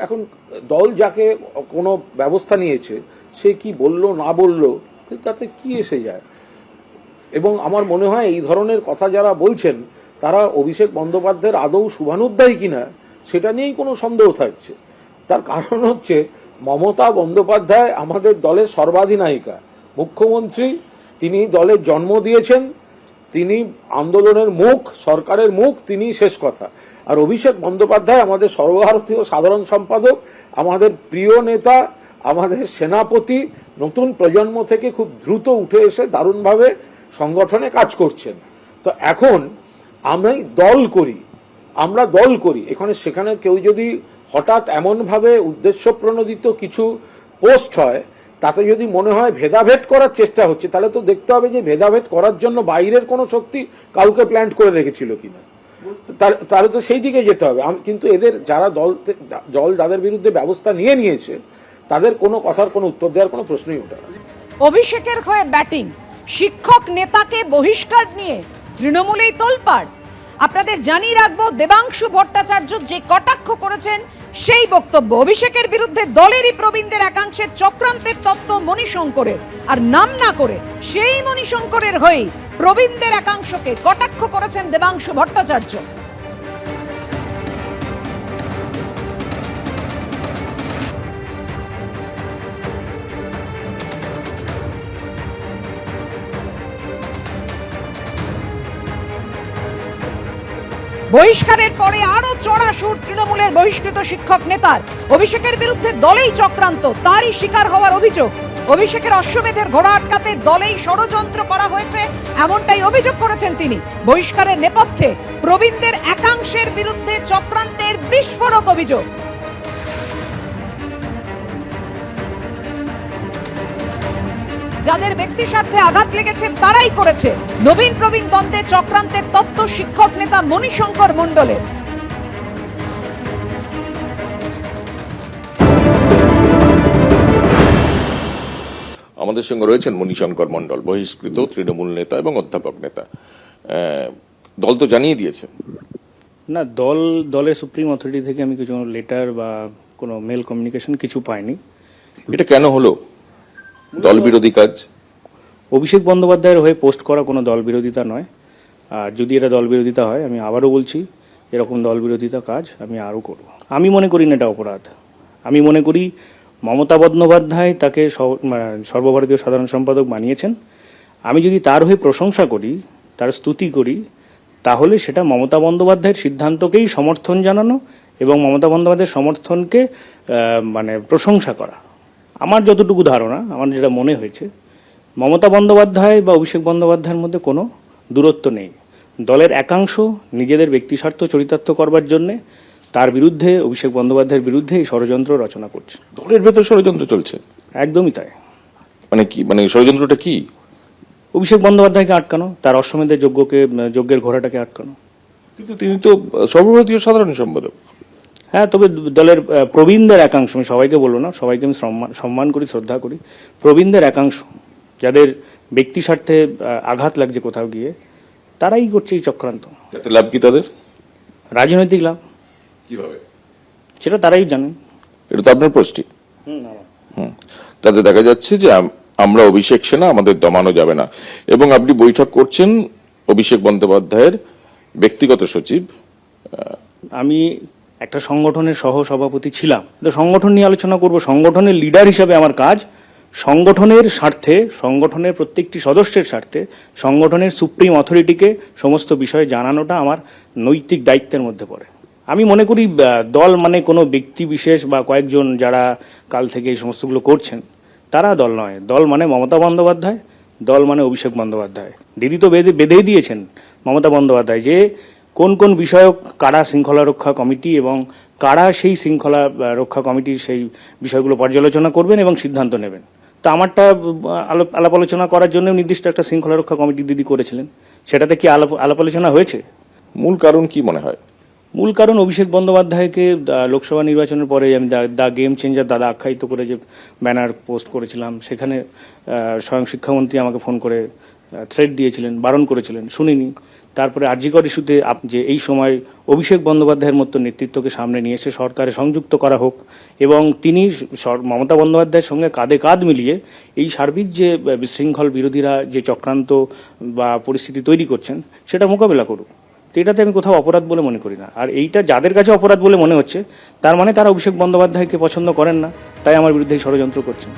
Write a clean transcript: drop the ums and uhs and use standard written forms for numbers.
এখন দল যাকে কোনো ব্যবস্থা নিয়েছে সে কি বললো না বললো তাতে কি এসে যায়। এবং আমার মনে হয় এই ধরনের কথা যারা বলছেন তারা অভিষেক বন্দ্যোপাধ্যায়ের আদৌ শুভানুধ্যায়ী কিনা সেটা নিয়েই কোনো সন্দেহ থাকছে। তার কারণ হচ্ছে মমতা বন্দ্যোপাধ্যায় আমাদের দলের সর্বাধিনায়িকা, মুখ্যমন্ত্রী, তিনি দলের জন্ম দিয়েছেন, তিনি আন্দোলনের মুখ, সরকারের মুখ, তিনি শেষ কথা। আর অভিষেক বন্দ্যোপাধ্যায় আমাদের সর্বভারতীয় সাধারণ সম্পাদক, আমাদের প্রিয় নেতা, আমাদের সেনাপতি, নতুন প্রজন্ম থেকে খুব দ্রুত উঠে এসে দারুণভাবে সংগঠনে কাজ করছেন। তো এখন আমরা দল করি এখানে সেখানে কেউ যদি হঠাৎ এমনভাবে উদ্দেশ্য প্রণোদিত কিছু পোস্ট হয়, তাতে যদি মনে হয় ভেদাভেদ করার চেষ্টা হচ্ছে, তাহলে তো দেখতে হবে যে ভেদাভেদ করার জন্য বাইরের কোনো শক্তি কাউকে প্ল্যান্ট করে রেখেছিল কিনা, তাহলে তো সেই দিকে যেতে হবে। কিন্তু এদের যারা দল যাদের বিরুদ্ধে ব্যবস্থা নিয়েছে তাদের কোনো কথার কোনো উত্তর দেওয়ার কোনো প্রশ্নই ওঠে না। অভিষেকের হয়ে ব্যাটিং, শিক্ষক নেতাকে বহিষ্কার নিয়ে তৃণমূলেই তোলপাড়। আপনাদের জানিয়ে রাখবো, দেবাংশু ভট্টাচার্য যে কটাক্ষ করেছেন সেই বক্তব্য অভিষেকের বিরুদ্ধে দলেরই প্রবীণদের একাংশের চক্রান্তের তত্ত্ব মণিশঙ্করের, আর নাম না করে সেই মণিশঙ্করের হয়েই প্রবীণদের একাংশকে কটাক্ষ করেছেন দেবাংশু ভট্টাচার্য। বহিষ্কারের পরে আরো চড়া সুর তৃণমূলের বহিষ্কৃত শিক্ষক নেতার। অভিষেকের বিরুদ্ধে দলেই চক্রান্ত, তারই শিকার হওয়ার অভিযোগ। অভিষেকের অশ্বমেধের ঘোড়া আটকাতে দলেই ষড়যন্ত্র করা হয়েছে, এমনটাই অভিযোগ করেছেন তিনি। বহিষ্কারের নেপথ্যে প্রবীণদের একাংশের বিরুদ্ধে চক্রান্তের বিস্ফোরক অভিযোগ। যাদের ব্যক্তি স্বার্থে আঘাত লেগেছে তারাই করেছে। নবীন প্রবীণ দ্বন্দ্বে চক্রান্তের তত্ত্ব শিক্ষক নেতা মণিশঙ্কর মণ্ডলের। আমাদের সঙ্গে রয়েছেন মণিশঙ্কর মণ্ডল, বহিষ্কৃত তৃণমূল নেতা এবং অধ্যাপক নেতা। দল তো জানিয়ে দিয়েছে না, দলের সুপ্রিম অথরিটি থেকে আমি কিছু লেটার বা কোনো মেল কমিউনিকেশন কিছু পাইনি। এটা কেন হলো? দল বিরোধী কাজ? অভিষেক বন্দ্যোপাধ্যায়ের হয়ে পোস্ট করা কোনো দল বিরোধিতা নয়। আর যদি এটা দল বিরোধিতা হয়, আমি আবারও বলছি, এরকম দল বিরোধিতা কাজ আমি আরও করব। আমি মনে করি না এটা অপরাধ। আমি মনে করি মমতা বন্দ্যোপাধ্যায় তাকে সর্বভারতীয় সাধারণ সম্পাদক বানিয়েছেন। আমি যদি তার হয়ে প্রশংসা করি, তার স্তুতি করি, তাহলে সেটা মমতা বন্দ্যোপাধ্যায়ের সিদ্ধান্তকেই সমর্থন জানানো এবং মমতা বন্দ্যোপাধ্যায়ের সমর্থনকে প্রশংসা করা। আমার যতটুকু ধারণা, আমার যেটা মনে হয়েছে, মমতা বন্দ্যোপাধ্যায় বা অভিষেক বন্দ্যোপাধ্যায়ের মধ্যে কোনো দূরত্ব নেই। দলের একাংশ নিজেদের ব্যক্তিস্বার্থ চরিতার্থ করবার জন্যে তার বিরুদ্ধে, অভিষেক বন্দ্যোপাধ্যায়ের বিরুদ্ধে এই ষড়যন্ত্র রচনা করছে। দলের ভেতর ষড়যন্ত্র চলছে? একদমই তাই। কি ষড়যন্ত্রটা কি? অভিষেক বন্দ্যোপাধ্যায়কে আটকানো, তার অশ্বমেধের যজ্ঞের ঘোড়াটাকে আটকানো। কিন্তু তিনি তো সর্বভারতীয় সাধারণ সম্পাদক। হ্যাঁ, তবে দলের প্রবীণদের একাংশ, আমি সবাইকে বলবো না, সবাইকে আমি সম্মান করি, শ্রদ্ধা করি, প্রবীণদের একাংশ যাদের ব্যক্তি স্বার্থে আঘাত লাগছে কোথাও গিয়ে, তারাই করছে এই চক্রান্ত। এতে লাভ কি তাদের? রাজনৈতিক লাভ। কিভাবে সেটা তারাই জানেন। এটা তো আপনার পোস্টই। তাতে দেখা যাচ্ছে যে আমরা অভিষেক সেনা, আমাদের দমানো যাবে না। এবং আপনি বৈঠক করছেন অভিষেক বন্দ্যোপাধ্যায়ের ব্যক্তিগত সচিব। আমি একটা সংগঠনের সহ সভাপতি ছিলাম, তো সংগঠন নিয়ে আলোচনা করব। সংগঠনের লিডার হিসাবে আমার কাজ সংগঠনের স্বার্থে, সংগঠনের প্রত্যেকটি সদস্যের স্বার্থে, সংগঠনের সুপ্রিম অথরিটিকে সমস্ত বিষয়ে জানানোটা আমার নৈতিক দায়িত্বের মধ্যে পড়ে। আমি মনে করি দল মানে কোনো ব্যক্তি বিশেষ বা কয়েকজন যারা কাল থেকে এই সমস্তগুলো করছেন, তারা দল নয়। দল মানে মমতা বন্দ্যোপাধ্যায়, দল মানে অভিষেক বন্দ্যোপাধ্যায়। দিদি তো বেঁধেই দিয়েছেন মমতা বন্দ্যোপাধ্যায় যে কোন কোন বিষয়ক কারা শৃঙ্খলা রক্ষা কমিটি এবং কারা সেই শৃঙ্খলা রক্ষা কমিটির সেই বিষয়গুলো পর্যালোচনা করবেন এবং সিদ্ধান্ত নেবেন। তো আমারটা আলাপ আলোচনা করার জন্য নির্দিষ্ট একটা শৃঙ্খলা রক্ষা কমিটি দিদি করেছিলেন। সেটাতে কি আলাপ আলোচনা হয়েছে? মূল কারণ কি মনে হয়? মূল কারণ অভিষেক বন্দ্যোপাধ্যায়কে লোকসভা নির্বাচনের পরে আমি দ্য গেম চেঞ্জার দাদা আখ্যায়িত করে যে ব্যানার পোস্ট করেছিলাম, সেখানে স্বয়ং শিক্ষামন্ত্রী আমাকে ফোন করে থ্রেট দিয়েছিলেন, বারণ করেছিলেন, শুনিনি। তারপরে আরজিকর ইস্যুতে যে এই সময় অভিষেক বন্দ্যোপাধ্যায়ের মতো নেতৃত্বকে সামনে নিয়ে এসে সরকারে সংযুক্ত করা হোক এবং তিনি মমতা বন্দ্যোপাধ্যায়ের সঙ্গে কাঁধে কাঁধ মিলিয়ে এই সার্বিক যে বিশৃঙ্খল বিরোধীরা যে চক্রান্ত বা পরিস্থিতি তৈরি করছেন সেটা মোকাবেলা করুক। তো এটাতে আমি কোথাও অপরাধ বলে মনে করি না। আর এইটা যাদের কাছে অপরাধ বলে মনে হচ্ছে তার মানে তারা অভিষেক বন্দ্যোপাধ্যায়কে পছন্দ করেন না, তাই আমার বিরুদ্ধে এই ষড়যন্ত্র করছেন।